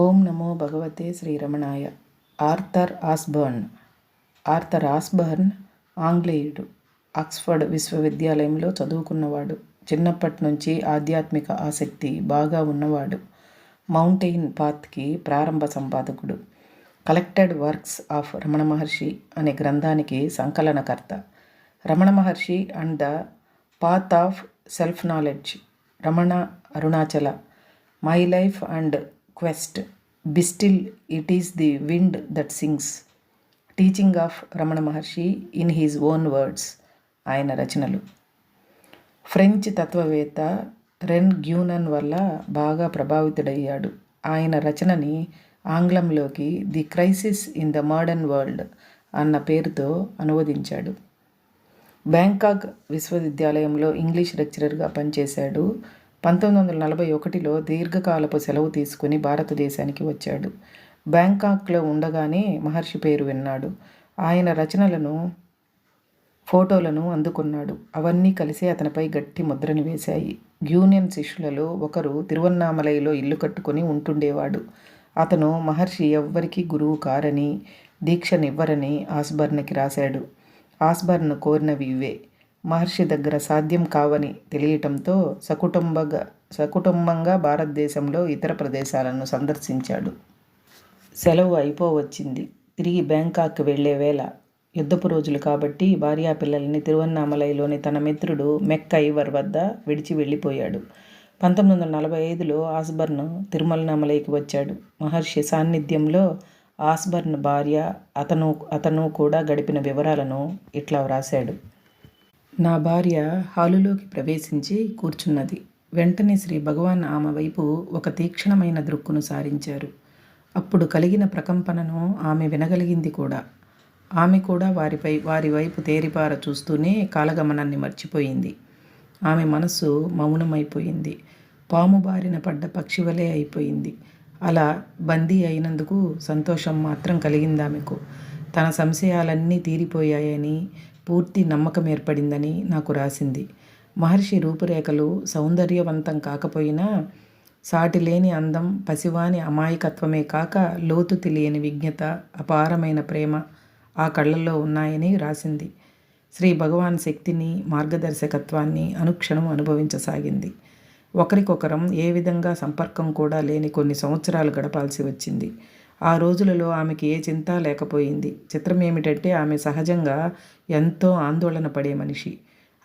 ఓం నమో భగవతే శ్రీరమణాయ. ఆర్థర్ ఆస్బర్న్ ఆంగ్లేయుడు. ఆక్స్ఫర్డ్ విశ్వవిద్యాలయంలో చదువుకున్నవాడు. చిన్నప్పటి నుంచి ఆధ్యాత్మిక ఆసక్తి బాగా ఉన్నవాడు. మౌంటెయిన్ పాత్కి ప్రారంభ సంపాదకుడు. Collected works of Ramana Maharshi అనే గ్రంథానికి సంకలనకర్త. Ramana Maharshi and the path of self knowledge, Ramana Arunachala, my life and quest, be still it is the wind that sings, teaching of Ramana Maharshi in his own words ఆయన రచనలు. ఫ్రెంచ్ తత్వవేత్త రెన్ గ్యూనన్ వల్ల బాగా ప్రభావితుడయ్యాడు. ఆయన రచనని ఆంగ్లంలోకి the crisis in the modern world అన్న పేరుతో అనువదించాడు. బ్యాంకాక్ విశ్వవిద్యాలయంలో ఇంగ్లీష్ లెక్చరర్గా పనిచేశాడు. 1941లో దీర్ఘకాలపు సెలవు తీసుకుని భారతదేశానికి వచ్చాడు. బ్యాంకాక్లో ఉండగానే మహర్షి పేరు విన్నాడు. ఆయన రచనలను, ఫోటోలను అందుకున్నాడు. అవన్నీ కలిసి అతనిపై గట్టి ముద్రని వేశాయి. గ్యూనియన్ శిష్యులలో ఒకరు తిరువన్నామలైలో ఇల్లు కట్టుకుని ఉంటుండేవాడు. అతను మహర్షి ఎవ్వరికీ గురువు కారని, దీక్షనివ్వరని ఆస్బర్న్కి రాశాడు. ఆస్బర్న్ కోరినవి ఇవే. మహర్షి దగ్గర సాధ్యం కావని తెలియటంతో సకుటుంబంగా భారతదేశంలో ఇతర ప్రదేశాలను సందర్శించాడు. సెలవు అయిపోవచ్చింది. తిరిగి బ్యాంకాక్ వెళ్లే వేళ. యుద్ధపు రోజులు కాబట్టి భార్యాపిల్లల్ని తిరువన్నామలైలోని తన మిత్రుడు మెక్ ఐవర్ వద్ద విడిచి వెళ్ళిపోయాడు. 1945లో ఆస్బర్న్ తిరుమలనామలైకి వచ్చాడు. మహర్షి సాన్నిధ్యంలో ఆస్బర్న్ భార్య, అతను కూడా గడిపిన వివరాలను ఇట్లా వ్రాశాడు. నా భార్య హాలులోకి ప్రవేశించి కూర్చున్నది. వెంటనే శ్రీ భగవాన్ ఆమె వైపు ఒక తీక్షణమైన దృక్కును సారించారు. అప్పుడు కలిగిన ప్రకంపనను ఆమె వినగలిగింది కూడా. ఆమె కూడా వారి వైపు తేరిపార చూస్తూనే కాలగమనాన్ని మర్చిపోయింది. ఆమె మనస్సు మౌనమైపోయింది. పాము బారిన పడ్డ పక్షివలే అయిపోయింది. అలా బందీ అయినందుకు సంతోషం మాత్రం కలిగిందామెకు. తన సంశయాలన్నీ తీరిపోయాయని, పూర్తి నమ్మకం ఏర్పడిందని నాకు రాసింది. మహర్షి రూపురేఖలు సౌందర్యవంతం కాకపోయినా సాటిలేని అందం, పసివాని అమాయకత్వమే కాక లోతు తెలియని విజ్ఞత, అపారమైన ప్రేమ ఆ కళ్ళల్లో ఉన్నాయని రాసింది. శ్రీ భగవాన్ శక్తిని, మార్గదర్శకత్వాన్ని అనుక్షణం అనుభవించసాగింది. ఒకరికొకరం ఏ విధంగా సంపర్కం కూడా లేని కొన్ని సంవత్సరాలు గడపాల్సి వచ్చింది. ఆ రోజులలో ఆమెకి ఏ చింత లేకపోయింది. చిత్రం ఏమిటంటే ఆమె సహజంగా ఎంతో ఆందోళన పడే మనిషి.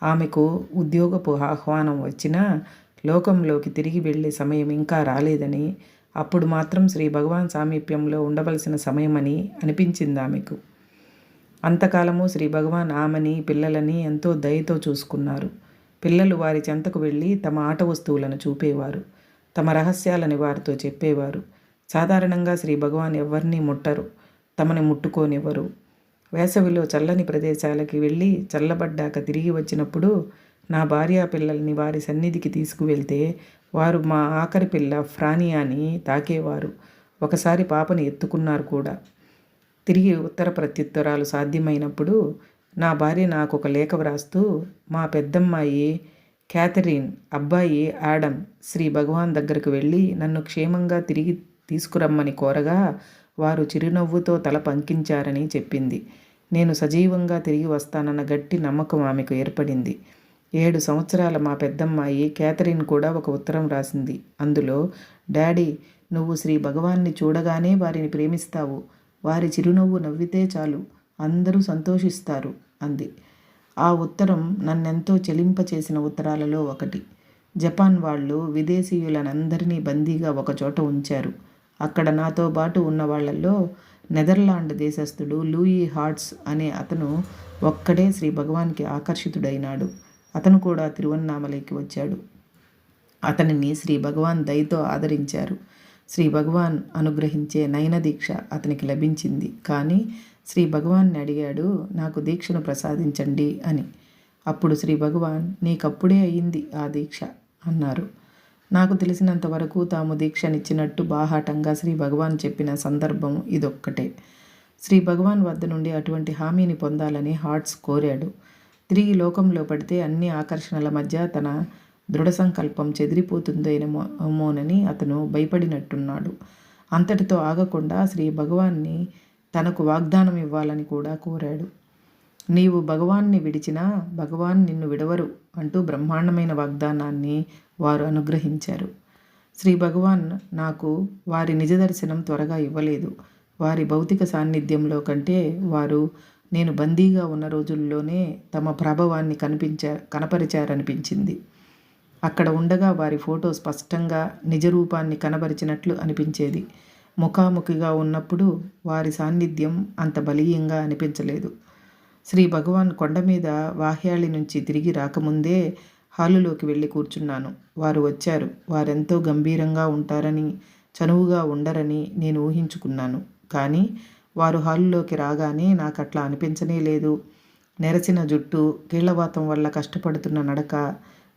ఆమెకు ఉద్యోగపు ఆహ్వానం వచ్చినా లోకంలోకి తిరిగి వెళ్ళే సమయం ఇంకా రాలేదని, అప్పుడు మాత్రం శ్రీ భగవాన్ సామీప్యంలో ఉండవలసిన సమయమని అనిపించింది ఆమెకు. అంతకాలము శ్రీ భగవాన్ ఆమెని, పిల్లలని ఎంతో దయతో చూసుకున్నారు. పిల్లలు వారి చెంతకు వెళ్ళి తమ ఆట వస్తువులను చూపేవారు. తమ రహస్యాలని వారితో చెప్పేవారు. సాధారణంగా శ్రీ భగవాన్ ఎవరినీ ముట్టరు, తమని ముట్టుకోనివ్వరు. వేసవిలో చల్లని ప్రదేశాలకి వెళ్ళి చల్లబడ్డాక తిరిగి వచ్చినప్పుడు నా భార్యా పిల్లల్ని వారి సన్నిధికి తీసుకువెళ్తే వారు మా ఆఖరి పిల్ల ఫ్రానియాని తాకేవారు. ఒకసారి పాపని ఎత్తుకున్నారు కూడా. తిరిగి ఉత్తర ప్రత్యుత్తరాలు సాధ్యమైనప్పుడు నా భార్య నాకు ఒక లేఖ వ్రాస్తూ, మా పెద్దమ్మాయి క్యాథరిన్, అబ్బాయి ఆడమ్ శ్రీ భగవాన్ దగ్గరకు వెళ్ళి నన్ను క్షేమంగా తిరిగి తీసుకురమ్మని కోరగా వారు చిరునవ్వుతో తల పంకించారని చెప్పింది. నేను సజీవంగా తిరిగి వస్తానన్న గట్టి నమ్మకం ఆమెకు ఏర్పడింది. 7 సంవత్సరాల మా పెద్దమ్మాయి క్యాథరిన్ కూడా ఒక ఉత్తరం రాసింది. అందులో, డాడీ, నువ్వు శ్రీ భగవాన్ని చూడగానే వారిని ప్రేమిస్తావు. వారి చిరునవ్వు నవ్వితే చాలు, అందరూ సంతోషిస్తారు అంది. ఆ ఉత్తరం నన్నెంతో చెలింపచేసిన ఉత్తరాలలో ఒకటి. జపాన్ వాళ్ళు విదేశీయులనందరినీ బందీగా ఒకచోట ఉంచారు. అక్కడ నాతో పాటు ఉన్న వాళ్లలో నెదర్లాండ్ దేశస్థుడు లూయి హార్ట్స్ అనే అతను ఒక్కడే శ్రీ భగవాన్కి ఆకర్షితుడైనాడు. అతను కూడా తిరువన్నామలైకి వచ్చాడు. అతనిని శ్రీ భగవాన్ దయతో ఆదరించారు. శ్రీ భగవాన్ అనుగ్రహించే నయన దీక్ష అతనికి లభించింది. కానీ శ్రీ భగవాన్ని అడిగాడు, నాకు దీక్షను ప్రసాదించండి అని. అప్పుడు శ్రీ భగవాన్, నీకప్పుడే అయ్యింది ఆ దీక్ష అన్నారు. నాకు తెలిసినంత వరకు తాము దీక్షనిచ్చినట్టు బాహాటంగా శ్రీ భగవాన్ చెప్పిన సందర్భం ఇదొక్కటే. శ్రీ భగవాన్ వద్ద నుండి అటువంటి హామీని పొందాలని హార్ట్స్ కోరాడు. తిరిగి లోకంలో పడితే అన్ని ఆకర్షణల మధ్య తన దృఢ సంకల్పం చెదిరిపోతుందేమోనని అతను భయపడినట్టున్నాడు. అంతటితో ఆగకుండా శ్రీ భగవాన్ని తనకు వాగ్దానం ఇవ్వాలని కూడా కోరాడు. నీవు భగవాన్ని విడిచినా భగవాన్ నిన్ను విడవరు అంటూ బ్రహ్మాండమైన వాగ్దానాన్ని వారు అనుగ్రహించారు. శ్రీ భగవాన్ నాకు వారి నిజ దర్శనం త్వరగా ఇవ్వలేదు. వారి భౌతిక సాన్నిధ్యంలో కంటే వారు నేను బందీగా ఉన్న రోజుల్లోనే తమ ప్రభావాన్ని కనపరిచారనిపించింది. అక్కడ ఉండగా వారి ఫోటో స్పష్టంగా నిజ రూపాన్ని కనబరిచినట్లు అనిపించేది. ముఖాముఖిగా ఉన్నప్పుడు వారి సాన్నిధ్యం అంత బలీయంగా అనిపించలేదు. శ్రీ భగవాన్ కొండ మీద వాహ్యాళి నుంచి తిరిగి రాకముందే హాలులోకి వెళ్ళి కూర్చున్నాను. వారు వచ్చారు. వారెంతో గంభీరంగా ఉంటారని, చనువుగా ఉండరని నేను ఊహించుకున్నాను. కానీ వారు హాలులోకి రాగానే నాకు అట్లా అనిపించనే లేదు. నెరసిన జుట్టు, కీళ్లవాతం వల్ల కష్టపడుతున్న నడక,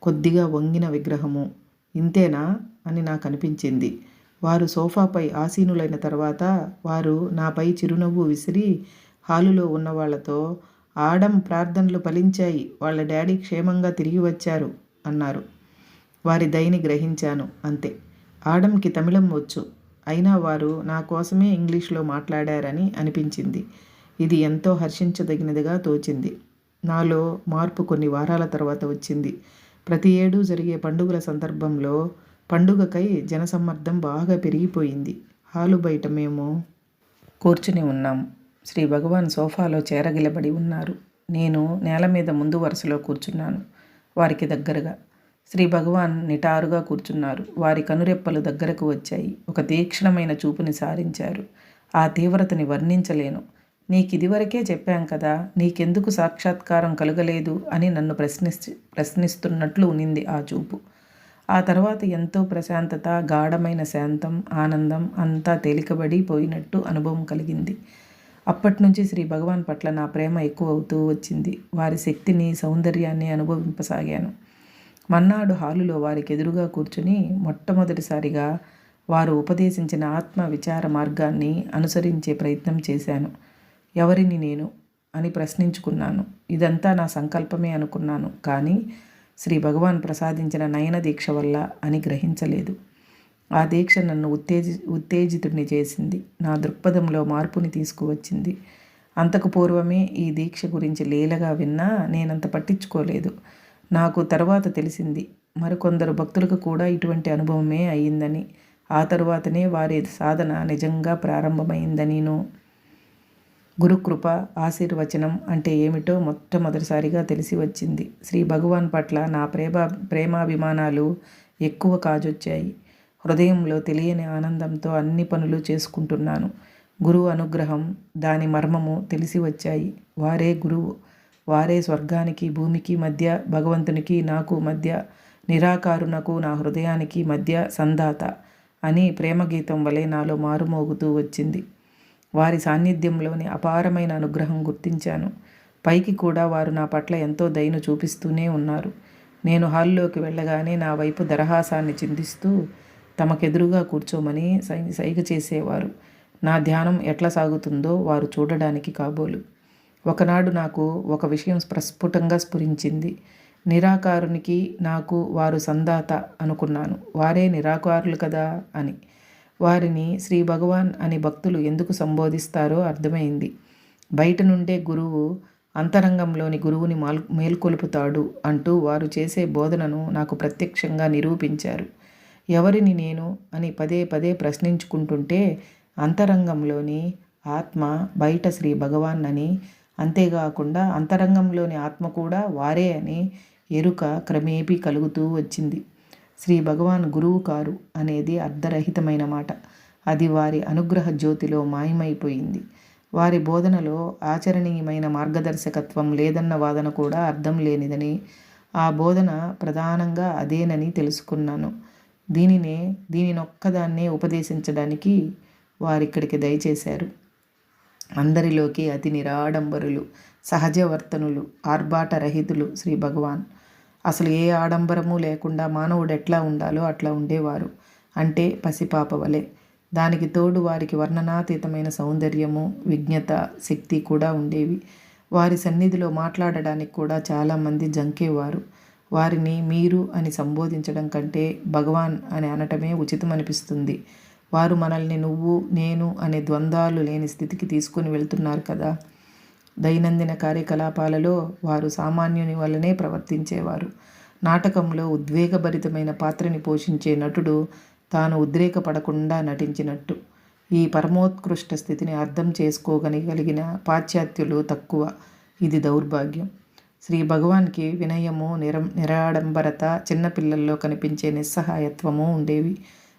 కొద్దిగా వంగిన విగ్రహము. ఇంతేనా అని నాకు అనిపించింది. వారు సోఫాపై ఆసీనులైన తర్వాత వారు నాపై చిరునవ్వు విసిరి హాలులో ఉన్న వాళ్లతో, ఆడం ప్రార్థనలు ఫలించాయి, వాళ్ళ డాడీ క్షేమంగా తిరిగి వచ్చారు అన్నారు. వారి దయని గ్రహించాను, అంతే. ఆడంకి తమిళం వచ్చు. అయినా వారు నా కోసమే ఇంగ్లీష్లో మాట్లాడారని అనిపించింది. ఇది ఎంతో హర్షించదగినదిగా తోచింది. నాలో మార్పు కొన్ని వారాల తర్వాత వచ్చింది. ప్రతి ఏడూ జరిగే పండుగల సందర్భంలో పండుగకై జనసమ్మర్దం బాగా పెరిగిపోయింది. హాలు బయట మేము కూర్చుని ఉన్నాం. శ్రీ భగవాన్ సోఫాలో చేరగిలబడి ఉన్నారు. నేను నేల మీద ముందు వరుసలో కూర్చున్నాను, వారికి దగ్గరగా. శ్రీ భగవాన్ నిటారుగా కూర్చున్నారు. వారి కనురెప్పలు దగ్గరకు వచ్చాయి. ఒక తీక్షణమైన చూపుని సారించారు. ఆ తీవ్రతని వర్ణించలేను. నీకిదివరకే చెప్పాం కదా, నీకెందుకు సాక్షాత్కారం కలగలేదు అని నన్ను ప్రశ్నిస్తున్నట్లు ఉనింది ఆ చూపు. ఆ తర్వాత ఎంతో ప్రశాంతత, గాఢమైన శాంతం, ఆనందం అంతా తేలికబడి పోయినట్టు అనుభవం కలిగింది. అప్పటినుంచి శ్రీ భగవాన్ పట్ల నా ప్రేమ ఎక్కువ అవుతూ వచ్చింది. వారి శక్తిని, సౌందర్యాన్ని అనుభవింపసాగాను. మన్నాడు హాలులో వారికి ఎదురుగా కూర్చుని మొట్టమొదటిసారిగా వారు ఉపదేశించిన ఆత్మ విచార మార్గాన్ని అనుసరించే ప్రయత్నం చేశాను. ఎవరిని నేను అని ప్రశ్నించుకున్నాను. ఇదంతా నా సంకల్పమే అనుకున్నాను. కానీ శ్రీ భగవాన్ ప్రసాదించిన నయన దీక్ష వల్ల అని గ్రహించలేదు. ఆ దీక్ష నన్ను ఉత్తేజితుడిని చేసింది. నా దృక్పథంలో మార్పుని తీసుకువచ్చింది. అంతకు పూర్వమే ఈ దీక్ష గురించి లీలగా విన్నా నేనంత పట్టించుకోలేదు. నాకు తర్వాత తెలిసింది, మరికొందరు భక్తులకు కూడా ఇటువంటి అనుభవమే అయ్యిందని. ఆ తరువాతనే వారి సాధన నిజంగా ప్రారంభమైందనిను. గురుకృప, ఆశీర్వచనం అంటే ఏమిటో మొట్టమొదటిసారిగా తెలిసి వచ్చింది. శ్రీ భగవాన్ పట్ల నా ప్రేమాభిమానాలు ఎక్కువ కాజొచ్చాయి. హృదయంలో తెలియని ఆనందంతో అన్ని పనులు చేసుకుంటున్నాను. గురువు అనుగ్రహం, దాని మర్మము తెలిసి వచ్చాయి. వారే గురువు. వారే స్వర్గానికి భూమికి మధ్య, భగవంతునికి నాకు మధ్య, నిరాకారునకు నా హృదయానికి మధ్య సంధాత అని ప్రేమగీతం వలె నాలో మారుమోగుతూ వచ్చింది. వారి సాన్నిధ్యంలోని అపారమైన అనుగ్రహం గుర్తించాను. పైకి కూడా వారు నా పట్ల ఎంతో దయను చూపిస్తూనే ఉన్నారు. నేను హాల్లోకి వెళ్ళగానే నా వైపు దరహాసాన్ని చిందిస్తూ తమకెదురుగా కూర్చోమని సైగ చేసేవారు. నా ధ్యానం ఎట్లా సాగుతుందో వారు చూడడానికి కాబోలు. ఒకనాడు నాకు ఒక విషయం ప్రస్ఫుటంగా స్ఫురించింది. నిరాకారునికి నాకు వారు సందాత అనుకున్నాను. వారే నిరాకారులు కదా అని. వారిని శ్రీ భగవాన్ అని భక్తులు ఎందుకు సంబోధిస్తారో అర్థమైంది. బయట నుండే గురువు అంతరంగంలోని గురువుని మేల్కొలుపుతాడు అంటూ వారు చేసే బోధనను నాకు ప్రత్యక్షంగా నిరూపించారు. ఎవరిని నేను అని పదే పదే ప్రశ్నించుకుంటుంటే అంతరంగంలోని ఆత్మ బయట శ్రీ భగవాన్ అని, అంతేకాకుండా అంతరంగంలోని ఆత్మ కూడా వారే అని ఎరుక క్రమేపీ కలుగుతూ వచ్చింది. శ్రీ భగవాన్ గురువు కారు అనేది అర్ధరహితమైన మాట. అది వారి అనుగ్రహ జ్యోతిలో మాయమైపోయింది. వారి బోధనలో ఆచరణీయమైన మార్గదర్శకత్వం లేదన్న వాదన కూడా అర్థం లేనిదని, ఆ బోధన ప్రధానంగా అదేనని తెలుసుకున్నాను. దీనినొక్కదాన్నే ఉపదేశించడానికి వారిక్కడికి దయచేశారు. అందరిలోకి అతి నిరాడంబరులు, సహజవర్తనులు, ఆర్భాటరహితులు శ్రీ భగవాన్. అసలు ఏ ఆడంబరము లేకుండా మానవుడు ఎట్లా ఉండాలో అట్లా ఉండేవారు. అంటే పసిపాప వలె. దానికి తోడు వారికి వర్ణనాతీతమైన సౌందర్యము, విజ్ఞత, శక్తి కూడా ఉండేవి. వారి సన్నిధిలో మాట్లాడడానికి కూడా చాలామంది జంకేవారు. వారిని మీరు అని సంబోధించడం కంటే భగవాన్ అని అనటమే ఉచితమనిపిస్తుంది. వారు మనల్ని నువ్వు నేను అనే ద్వంద్వాలు లేని స్థితికి తీసుకుని వెళ్తున్నారు కదా. దైనందిన కార్యకలాపాలలో వారు సామాన్యుని వల్లనే ప్రవర్తించేవారు. నాటకంలో ఉద్వేగభరితమైన పాత్రని పోషించే నటుడు తాను ఉద్రేకపడకుండా నటించినట్టు. ఈ పరమోత్కృష్ట స్థితిని అర్థం చేసుకోగలిగిన పాశ్చాత్యులు తక్కువ. ఇది దౌర్భాగ్యం. శ్రీ భగవాన్కి వినయము, నిరాడంబరత, చిన్నపిల్లల్లో కనిపించే నిస్సహాయత్వము ఉండేవి.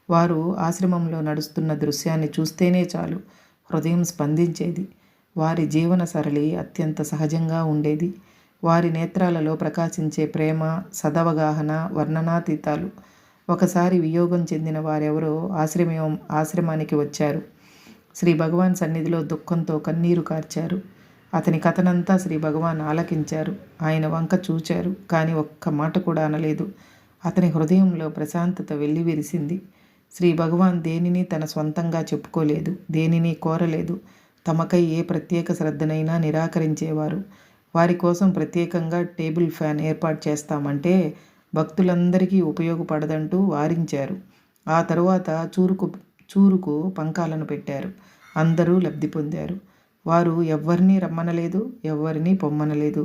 వారు ఆశ్రమంలో నడుస్తున్న దృశ్యాన్ని చూస్తేనే చాలు హృదయం స్పందించేది. వారి జీవన సరళి అత్యంత సహజంగా ఉండేది. వారి నేత్రాలలో ప్రకాశించే ప్రేమ, సదవగాహన వర్ణనాతీతాలు. ఒకసారి వియోగం చెందిన వారెవరో ఆశ్రమానికి వచ్చారు. శ్రీ భగవాన్ సన్నిధిలో దుఃఖంతో కన్నీరు కార్చారు. అతని కథనంతా శ్రీ భగవాన్ ఆలకించారు. ఆయన వంక చూచారు, కానీ ఒక్క మాట కూడా అనలేదు. అతని హృదయంలో ప్రశాంతత వెల్లివిరిసింది. శ్రీ భగవాన్ దేనిని తన స్వంతంగా చెప్పుకోలేదు, దేనిని కోరలేదు. తమకై ఏ ప్రత్యేక శ్రద్ధనైనా నిరాకరించేవారు. వారి కోసం ప్రత్యేకంగా టేబుల్ ఫ్యాన్ ఏర్పాటు చేస్తామంటే భక్తులందరికీ ఉపయోగపడదంటూ వారించారు. ఆ తరువాత చూరుకు పంకాలను పెట్టారు. అందరూ లబ్ధి పొందారు. వారు ఎవ్వరినీ రమ్మనలేదు, ఎవ్వరినీ పొమ్మనలేదు,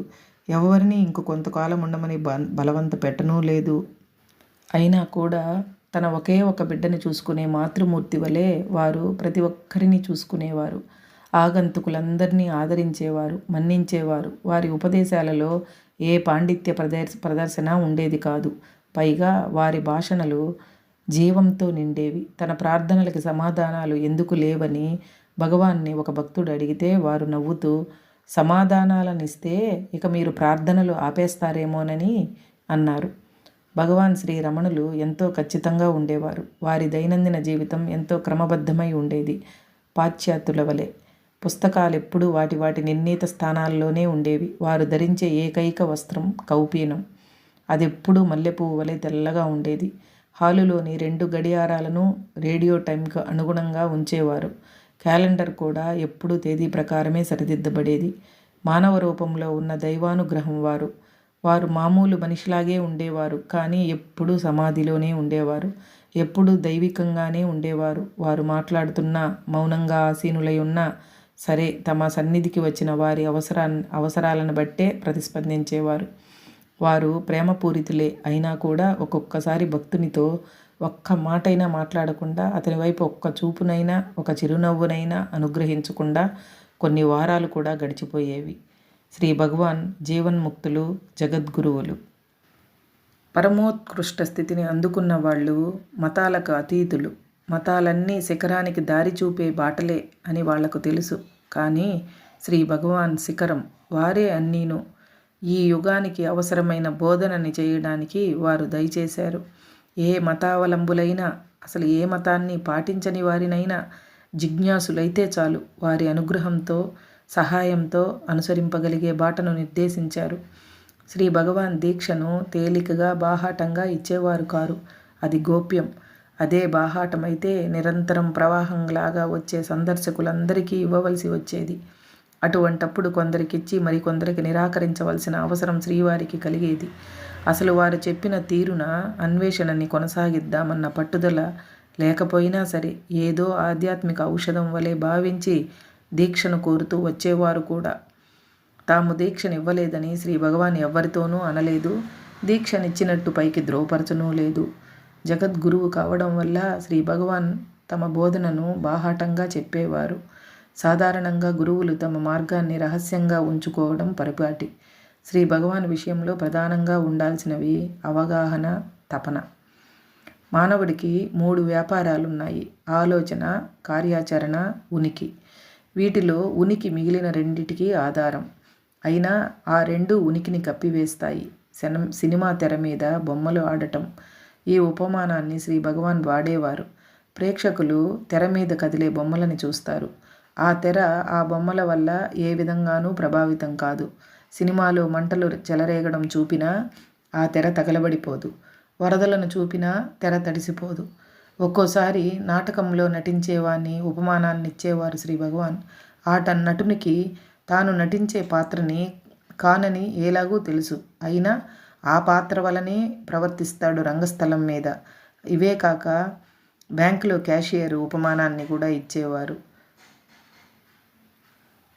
ఎవరిని ఇంక కొంతకాలం ఉండమని బలవంత పెట్టనూ లేదు. అయినా కూడా తన ఒకే ఒక బిడ్డని చూసుకునే మాతృమూర్తి వలె వారు ప్రతి ఒక్కరిని చూసుకునేవారు. ఆగంతుకులందరినీ ఆదరించేవారు, మన్నించేవారు. వారి ఉపదేశాలలో ఏ పాండిత్య ప్రదర్శన ఉండేది కాదు. పైగా వారి భాషణలు జీవంతో నిండేవి. తన ప్రార్థనలకి సమాధానాలు ఎందుకు లేవని భగవాన్ని ఒక భక్తుడు అడిగితే వారు నవ్వుతూ, సమాధానాలనిస్తే ఇక మీరు ప్రార్థనలు ఆపేస్తారేమోనని అన్నారు. భగవాన్ శ్రీ రమణులు ఎంతో ఖచ్చితంగా ఉండేవారు. వారి దైనందిన జీవితం ఎంతో క్రమబద్ధమై ఉండేది. పాశ్చాత్యుల వలె పుస్తకాలెప్పుడూ వాటి నిర్ణీత స్థానాల్లోనే ఉండేవి. వారు ధరించే ఏకైక వస్త్రం కౌపీనం. అదెప్పుడూ మల్లెపువ్వు వలె తెల్లగా ఉండేది. హాలులోని 2 గడియారాలను రేడియో టైంకు అనుగుణంగా ఉంచేవారు. క్యాలెండర్ కూడా ఎప్పుడూ తేదీ ప్రకారమే సరిదిద్దబడేది. మానవ రూపంలో ఉన్న దైవానుగ్రహం వారు. వారు మామూలు మనిషిలాగే ఉండేవారు, కానీ ఎప్పుడూ సమాధిలోనే ఉండేవారు. ఎప్పుడూ దైవికంగానే ఉండేవారు. వారు మాట్లాడుతున్నా, మౌనంగా ఆసీనులై ఉన్నా సరే, తమ సన్నిధికి వచ్చిన వారి అవసరాలను బట్టే ప్రతిస్పందించేవారు. వారు ప్రేమపూరితులే అయినా కూడా ఒక్కొక్కసారి భక్తునితో ఒక్క మాటైనా మాట్లాడకుండా, అతని వైపు ఒక్క చూపునైనా, ఒక చిరునవ్వునైనా అనుగ్రహించకుండా కొన్ని వారాలు కూడా గడిచిపోయేవి. శ్రీ భగవాన్ జీవన్ముక్తులు, జగద్గురువులు. పరమోత్కృష్ట స్థితిని అందుకున్న వాళ్ళు మతాలకు అతీతులు. మతాలన్నీ శిఖరానికి దారి చూపే బాటలే అని వాళ్లకు తెలుసు. కానీ శ్రీ భగవాన్ శిఖరం, వారే అన్నీను. ఈ యుగానికి అవసరమైన బోధనని చేయడానికి వారు దయచేశారు. ఏ మతావలంబులైనా, అసలు ఏ మతాన్ని పాటించని వారినైనా జిజ్ఞాసులైతే చాలు, వారి అనుగ్రహంతో, సహాయంతో అనుసరింపగలిగే బాటను నిర్దేశించారు. శ్రీ భగవాన్ దీక్షను తేలికగా బాహాటంగా ఇచ్చేవారు కారు. అది గోప్యం. అదే బాహాటమైతే నిరంతరం ప్రవాహంలాగా వచ్చే సందర్శకులందరికీ ఇవ్వవలసి వచ్చేది. అటువంటప్పుడు కొందరికిచ్చి మరికొందరికి నిరాకరించవలసిన అవసరం శ్రీవారికి కలిగేది. అసలు వారు చెప్పిన తీరున అన్వేషణని కొనసాగిద్దామన్న పట్టుదల లేకపోయినా సరే, ఏదో ఆధ్యాత్మిక ఔషధం వలె భావించి దీక్షను కోరుతూ వచ్చేవారు కూడా. తాము దీక్షనివ్వలేదని శ్రీ భగవాన్ ఎవ్వరితోనూ అనలేదు. దీక్షనిచ్చినట్టు పైకి ద్రోవపరచనూ లేదు. జగద్గురువు కావడం వల్ల శ్రీ భగవాన్ తమ బోధనను బాహాటంగా చెప్పేవారు. సాధారణంగా గురువులు తమ మార్గాన్ని రహస్యంగా ఉంచుకోవడం పరిపాటి. శ్రీ భగవాన్ విషయంలో ప్రధానంగా ఉండాల్సినవి అవగాహన, తపన. మానవుడికి 3 వ్యాపారాలున్నాయి: ఆలోచన, కార్యాచరణ, ఉనికి. వీటిలో ఉనికి మిగిలిన రెండిటికి ఆధారం. అయినా ఆ 2 ఉనికిని కప్పివేస్తాయి. సినిమా తెర మీద బొమ్మలు ఆడటం. ఈ ఉపమానాన్ని శ్రీ భగవాన్ వాడేవారు. ప్రేక్షకులు తెర మీద కదిలే బొమ్మలని చూస్తారు. ఆ తెర ఆ బొమ్మల వల్ల ఏ విధంగానూ ప్రభావితం కాదు. సినిమాలో మంటలు చెలరేగడం చూపినా ఆ తెర తగలబడిపోదు. వరదలను చూపినా తెర తడిసిపోదు. ఒక్కోసారి నాటకంలో నటించేవాన్ని ఉపమానాన్నిచ్చేవారు శ్రీ భగవాన్. నటునికి తాను నటించే పాత్రని కానని ఎలాగూ తెలుసు. అయినా ఆ పాత్ర వలనే ప్రవర్తిస్తాడు రంగస్థలం మీద. ఇవే కాక బ్యాంకులో క్యాషియర్ ఉపమానాన్ని కూడా ఇచ్చేవారు.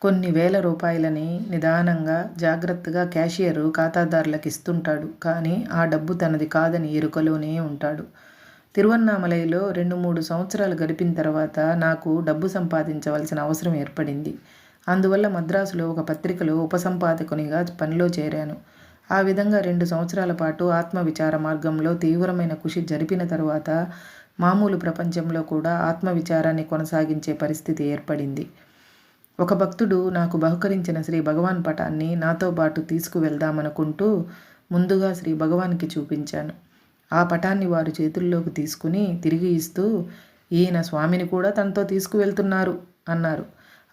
కొన్ని వేల రూపాయలని నిదానంగా జాగ్రత్తగా క్యాషియరు ఖాతాదారులకు ఇస్తుంటాడు. కానీ ఆ డబ్బు తనది కాదని ఎరుకలోనే ఉంటాడు. తిరువన్నామలైలో 2-3 సంవత్సరాలు గడిపిన తర్వాత నాకు డబ్బు సంపాదించవలసిన అవసరం ఏర్పడింది. అందువల్ల మద్రాసులో ఒక పత్రికలో ఉపసంపాదకునిగా పనిలో చేరాను. ఆ విధంగా 2 సంవత్సరాల పాటు ఆత్మవిచార మార్గంలో తీవ్రమైన కృషి జరిపిన తరువాత మామూలు ప్రపంచంలో కూడా ఆత్మవిచారాన్ని కొనసాగించే పరిస్థితి ఏర్పడింది. ఒక భక్తుడు నాకు బహుకరించిన శ్రీ భగవాన్ పటాన్ని నాతో పాటు తీసుకువెళ్దామనుకుంటూ ముందుగా శ్రీ భగవాన్కి చూపించాను. ఆ పటాన్ని వారు చేతుల్లోకి తీసుకుని తిరిగి ఇస్తూ, ఈయన స్వామిని కూడా తనతో తీసుకువెళ్తున్నారు అన్నారు.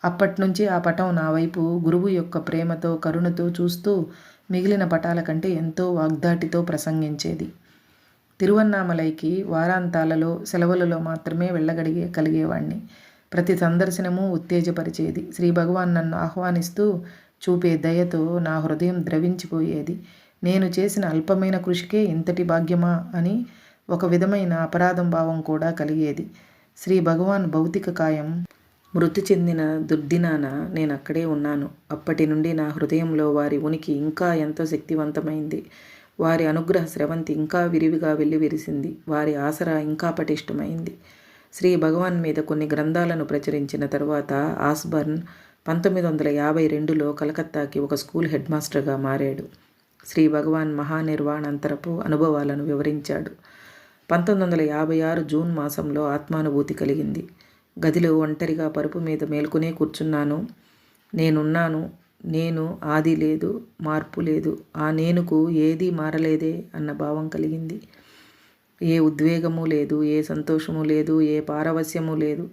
అప్పట్నుంచి ఆ పటం నా వైపు గురువు యొక్క ప్రేమతో కరుణతో చూస్తూ మిగిలిన పటాల కంటే ఎంతో వాగ్దాటితో ప్రసంగించేది. తిరువన్నామలైకి వారాంతాలలో సెలవులలో మాత్రమే కలిగేవాణ్ణి. ప్రతి సందర్శనము ఉత్తేజపరిచేది. శ్రీ భగవాన్ నన్ను ఆహ్వానిస్తూ చూపే దయతో నా హృదయం ద్రవించిపోయేది. నేను చేసిన అల్పమైన కృషికే ఇంతటి భాగ్యమా అని ఒక విధమైన అపరాధం భావం కూడా కలిగేది. శ్రీ భగవాన్ భౌతిక కాయం మృతి చెందిన దుర్దినాన నేనక్కడే ఉన్నాను. అప్పటి నుండి నా హృదయంలో వారి ఉనికి ఇంకా ఎంతో శక్తివంతమైంది. వారి అనుగ్రహ స్రవంతి ఇంకా విరివిగా వెల్లివిరిసింది. వారి ఆసరా ఇంకా పటిష్టమైంది. శ్రీ భగవాన్ మీద కొన్ని గ్రంథాలను ప్రచురించిన తరువాత ఆస్బర్న్ 1952లో కలకత్తాకి ఒక స్కూల్ హెడ్ మాస్టర్గా మారాడు. శ్రీ భగవాన్ మహానిర్వాణాంతరపు అనుభవాలను వివరించాడు. 1956 జూన్ మాసంలో ఆత్మానుభూతి కలిగింది. గదిలో ఒంటరిగా పరుపు మీద మేల్కొనే కూర్చున్నాను. నేనున్నాను, నేను ఆది లేదు, మార్పు లేదు, ఆ నేనుకు ఏదీ మారలేదే అన్న భావం కలిగింది. ఏ ఉద్వేగము లేదు, ఏ సంతోషము లేదు, ఏ పారవస్యము లేదు.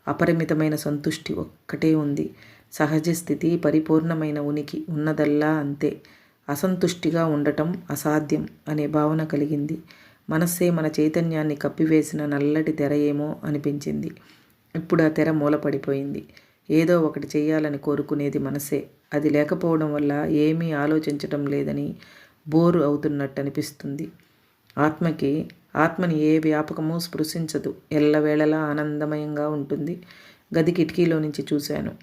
అపరిమితమైన సంతుష్టి ఒక్కటే ఉంది. సహజ స్థితి, పరిపూర్ణమైన ఉనికి, ఉన్నదల్లా అంతే. అసంతుష్టిగా ఉండటం అసాధ్యం అనే భావన కలిగింది. మనస్సే మన చైతన్యాన్ని కప్పివేసిన నల్లటి తెర ఏమో అనిపించింది. ఇప్పుడు ఆ తెర మూలపడిపోయింది. ఏదో ఒకటి చెయ్యాలని కోరుకునేది మనసే. అది లేకపోవడం వల్ల ఏమీ ఆలోచించటం లేదని బోరు అవుతున్నట్టు అనిపిస్తుంది. ఆత్మని ఏ వ్యాపకమూ స్పృశించదు. ఎల్లవేళలా ఆనందమయంగా ఉంటుంది. గది కిటికీలో నుంచి చూశాను.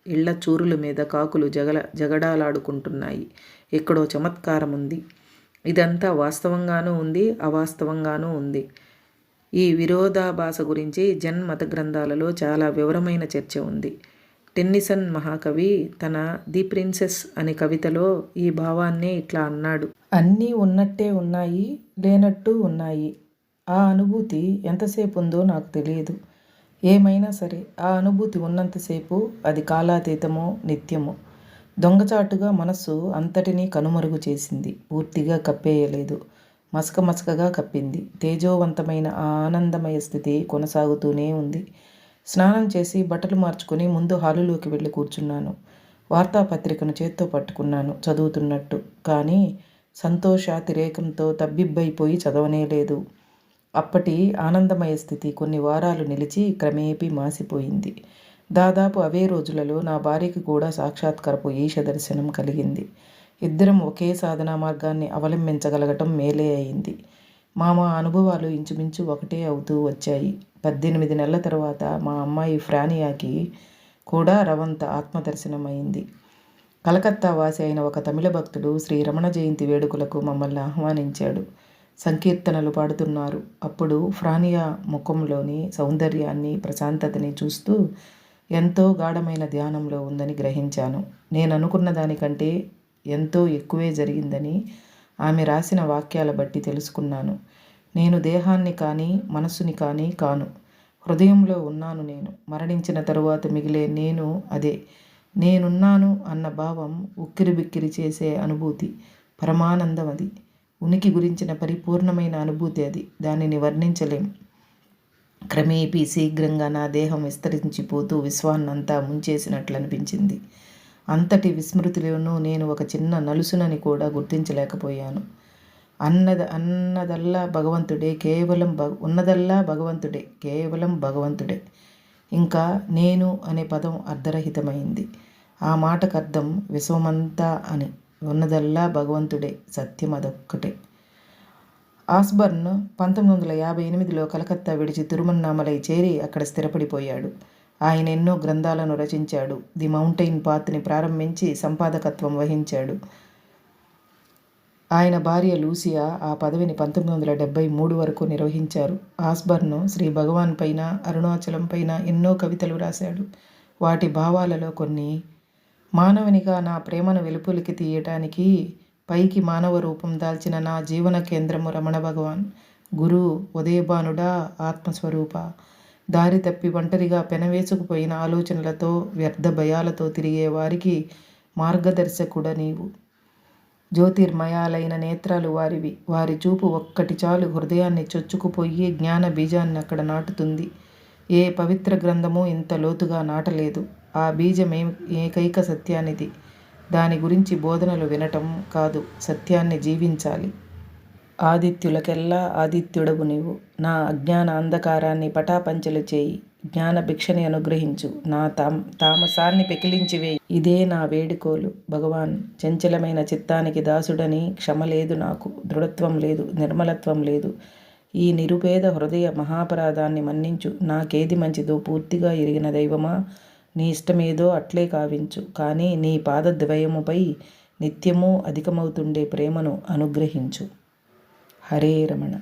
ఇళ్ల చూరుల మీద కాకులు జగడాలాడుకుంటున్నాయి. ఎక్కడో చమత్కారం ఉంది. ఇదంతా వాస్తవంగానూ ఉంది, అవాస్తవంగానూ ఉంది. ఈ విరోధాభాస గురించి జన్ మత గ్రంథాలలో చాలా వివరమైన చర్చ ఉంది. టెన్నిసన్ మహాకవి తన ది ప్రిన్సెస్ అనే కవితలో ఈ భావాన్నే ఇట్లా అన్నాడు: అన్నీ ఉన్నట్టే ఉన్నాయి, లేనట్టు ఉన్నాయి. ఆ అనుభూతి ఎంతసేపు ఉందో నాకు తెలియదు. ఏమైనా సరే ఆ అనుభూతి ఉన్నంతసేపు అది కాలాతీతమో నిత్యమో. దొంగచాటుగా మనస్సు అంతటినీ కనుమరుగు చేసింది. పూర్తిగా కప్పేయలేదు, మసకగా కప్పింది. తేజోవంతమైన ఆ ఆనందమయ స్థితి కొనసాగుతూనే ఉంది. స్నానం చేసి బట్టలు మార్చుకుని ముందు హాలులోకి వెళ్ళి కూర్చున్నాను. వార్తాపత్రికను చేత్తో పట్టుకున్నాను చదువుతున్నట్టు. కానీ సంతోషాతిరేకంతో తబ్బిబ్బైపోయి చదవనేలేదు. అప్పటి ఆనందమయ స్థితి కొన్ని వారాలు నిలిచి క్రమేపీ మాసిపోయింది. దాదాపు అవే రోజులలో నా భార్యకి కూడా సాక్షాత్కారపు ఈశ దర్శనం కలిగింది. ఇద్దరం ఒకే సాధనా మార్గాన్ని అవలంబించగలగటం మేలే అయింది. మా అనుభవాలు ఇంచుమించు ఒకటే అవుతూ వచ్చాయి. 18 నెలల తర్వాత మా అమ్మాయి ఫ్రానియాకి కూడా రవంత ఆత్మదర్శనం అయింది. కలకత్తా వాసి అయిన ఒక తమిళ భక్తుడు శ్రీ రమణ జయంతి వేడుకలకు మమ్మల్ని ఆహ్వానించాడు. సంకీర్తనలు పాడుతున్నారు. అప్పుడు ఫ్రానియా ముఖంలోని సౌందర్యాన్ని, ప్రశాంతతని చూస్తూ ఎంతో గాఢమైన ధ్యానంలో ఉందని గ్రహించాను. నేను అనుకున్న దానికంటే ఎంతో ఎక్కువే జరిగిందని ఆమె రాసిన వాక్యాల బట్టి తెలుసుకున్నాను. నేను దేహాన్ని కానీ మనస్సుని కానీ కాను. హృదయంలో ఉన్నాను నేను. మరణించిన తరువాత మిగిలే నేను అదే. నేనున్నాను అన్న భావం ఉక్కిరిబిక్కిరి చేసే అనుభూతి, పరమానందం అది. ఉనికి గురించిన పరిపూర్ణమైన అనుభూతి అది. దానిని వర్ణించలేం. క్రమేపీ శీఘ్రంగా నా దేహం విస్తరించిపోతూ విశ్వాన్నంతా ముంచేసినట్లు అనిపించింది. అంతటి విస్మృతిలోనూ నేను ఒక చిన్న నలుసునని కూడా గుర్తించలేకపోయాను. ఉన్నదల్లా భగవంతుడే, ఉన్నదల్లా భగవంతుడే, కేవలం భగవంతుడే. ఇంకా నేను అనే పదం అర్ధరహితమైంది. ఆ మాటకు అర్థం విశ్వమంతా అని. ఉన్నదల్లా భగవంతుడే, సత్యం అదొక్కటే. ఆస్బర్న్ 1958లో కలకత్తా విడిచి తిరువన్నామలై చేరి అక్కడ స్థిరపడిపోయాడు. ఆయన ఎన్నో గ్రంథాలను రచించాడు. ది మౌంటైన్ పాత్ని ప్రారంభించి సంపాదకత్వం వహించాడు. ఆయన భార్య లూసియా ఆ పదవిని 1973 వరకు నిర్వహించారు. ఆస్బర్న్ శ్రీ భగవాన్ పైన, అరుణాచలం పైన ఎన్నో కవితలు రాశాడు. వాటి భావాలలో కొన్ని: మానవునిగా నా ప్రేమను వెలుపలికి తీయటానికి పైకి మానవ రూపం దాల్చిన నా జీవన కేంద్రము రమణ భగవాన్. గురు ఉదయభానుడా, ఆత్మస్వరూప. దారి తప్పి ఒంటరిగా పెనవేసుకుపోయిన ఆలోచనలతో, వ్యర్థ భయాలతో తిరిగే వారికి మార్గదర్శకుడ నీవు. జ్యోతిర్మయాలైన నేత్రాలు వారివి. వారి చూపు ఒక్కటి చాలు హృదయాన్ని చొచ్చుకుపోయి జ్ఞాన బీజాన్ని అక్కడ నాటుతుంది. ఏ పవిత్ర గ్రంథమూ ఇంత లోతుగా నాటలేదు. ఆ బీజం ఏకైక సత్యానిది. దాని గురించి బోధనలు వినటం కాదు, సత్యాన్ని జీవించాలి. ఆదిత్యులకెల్లా ఆదిత్యుడవు నీవు. నా అజ్ఞాన అంధకారాన్ని పటాపంచలు చేయి. జ్ఞాన భిక్షని అనుగ్రహించు. నా తామసాన్ని పెకిలించివేయి. ఇదే నా వేడుకోలు. భగవాన్, చంచలమైన చిత్తానికి దాసుడని క్షమ లేదు నాకు. దృఢత్వం లేదు, నిర్మలత్వం లేదు. ఈ నిరుపేద హృదయ మహాపరాధాన్ని మన్నించు. నాకేది మంచిదో పూర్తిగా ఎరిగిన దైవమా, నీ ఇష్టమేదో అట్లే కావించు. కానీ నీ పాదద్వయముపై నిత్యము అధికమవుతుండే ప్రేమను అనుగ్రహించు. హరే రమణ.